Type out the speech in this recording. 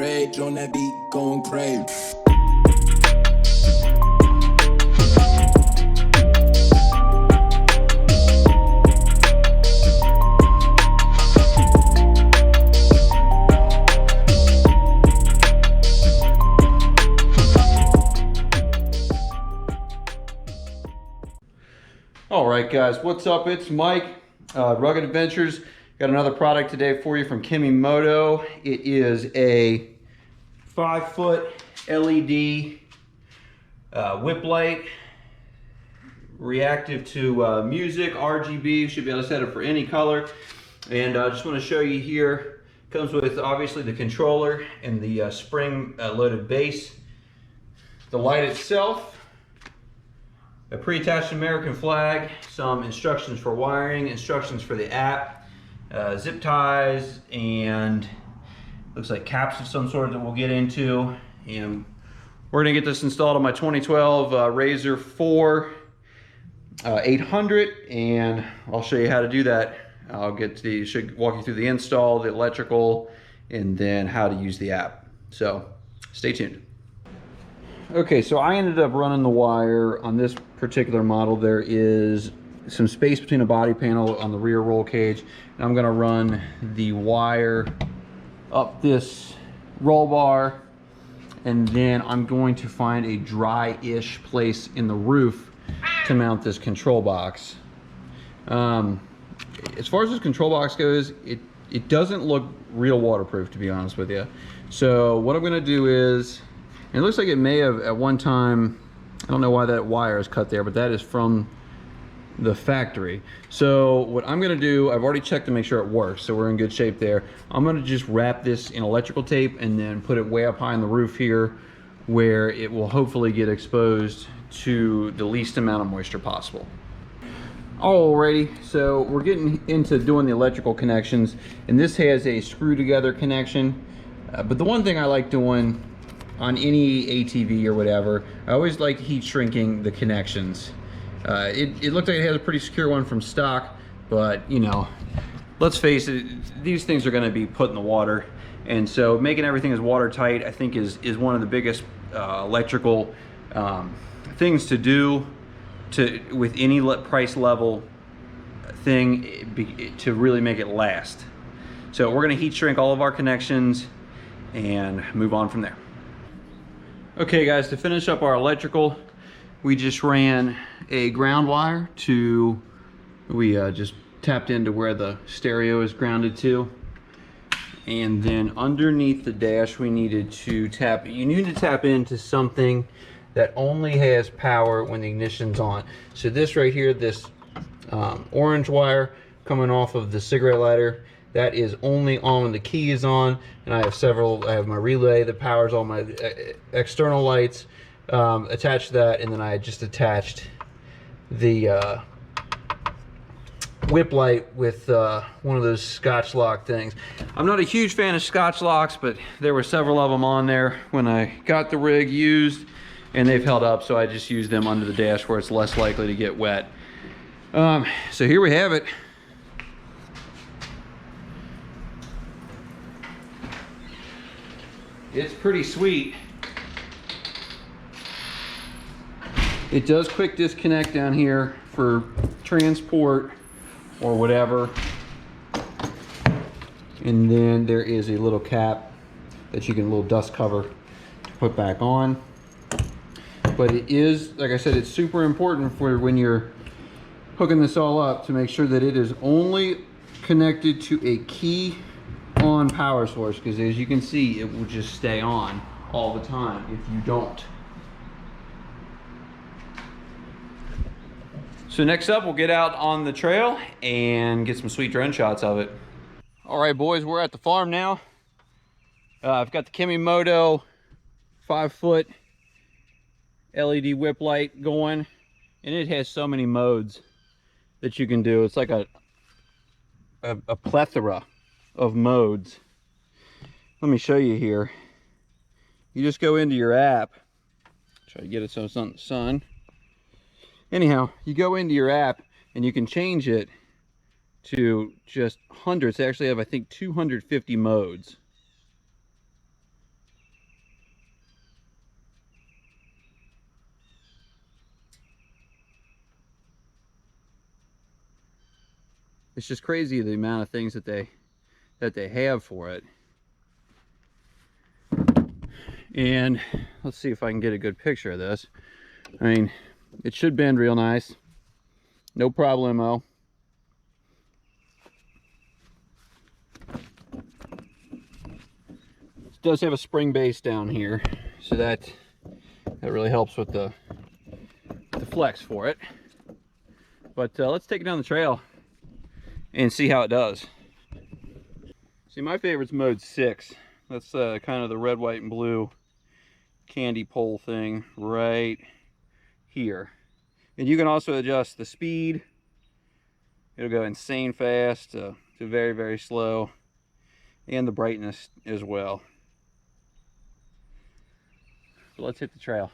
Rage on that beat, going crazy. All right, guys, what's up? It's Mike, Rugged Adventures. Got another product today for you from Kemimoto. It is a 5-foot LED whip light, reactive to music, RGB. Should be able to set it for any color. And I just want to show you here. Comes with obviously the controller and the spring loaded base. The light itself, a pre-attached American flag, some instructions for wiring, instructions for the app, zip ties, and looks like caps of some sort that we'll get into. And we're gonna get this installed on my 2012 RZR 800, and I'll show you how to do that. I'll should walk you through the install, the electrical, and then how to use the app. So stay tuned. Okay, so I ended up running the wire on this particular model. There is some space between a body panel on the rear roll cage, and I'm gonna run the wire up this roll bar, and then I'm going to find a dry-ish place in the roof to mount this control box. As far as this control box goes, it doesn't look real waterproof, to be honest with you. So what I'm gonna do is, and it looks like it may have at one time, I don't know why that wire is cut there, but that is from the factory. So what I'm gonna do, I've already checked to make sure it works, so we're in good shape there. I'm gonna just wrap this in electrical tape and then put it way up high on the roof here, where it will hopefully get exposed to the least amount of moisture possible. Alrighty, so we're getting into doing the electrical connections, and this has a screw together connection. But the one thing I like doing on any ATV or whatever, I always like heat shrinking the connections. It looked like it has a pretty secure one from stock, but you know, let's face it, these things are going to be put in the water, and so making everything as watertight, I think, is one of the biggest electrical things to do with any price level thing to really make it last. So we're going to heat shrink all of our connections and move on from there. Okay guys, to finish up our electrical, we just ran a ground wire to, we just tapped into where the stereo is grounded to. And then underneath the dash, we needed to tap, you need to tap into something that only has power when the ignition's on. So this right here, this orange wire coming off of the cigarette lighter, that is only on when the key is on. And I have my relay that powers all my external lights attached to that, and then I just attached the whip light with one of those Scotch lock things. I'm not a huge fan of Scotch locks, but there were several of them on there when I got the rig used, and they've held up, so I just used them under the dash where it's less likely to get wet. So here we have it. It's pretty sweet. It does quick disconnect down here for transport or whatever. And then there is a little cap that you can, a little dust cover to put back on. But it is, like I said, it's super important for when you're hooking this all up to make sure that it is only connected to a key on power source, because as you can see, it will just stay on all the time if you don't. So next up, we'll get out on the trail and get some sweet drone shots of it. All right, boys, we're at the farm now. I've got the Kemimoto 5-foot LED whip light going, and it has so many modes that you can do. It's like a plethora of modes. Let me show you here. You just go into your app. Try to get it so it's not in the sun. Anyhow, you go into your app and you can change it to just hundreds. They actually have, I think, 250 modes. It's just crazy the amount of things that they have for it. And let's see if I can get a good picture of this. I mean, it should bend real nice, no problemo. It does have a spring base down here, so that really helps with the flex for it. But let's take it down the trail and see how it does. See, my favorite's mode 6. That's kind of the red, white, and blue candy pole thing right here. And you can also adjust the speed. It'll go insane fast to very, very slow, and the brightness as well. So let's hit the trail.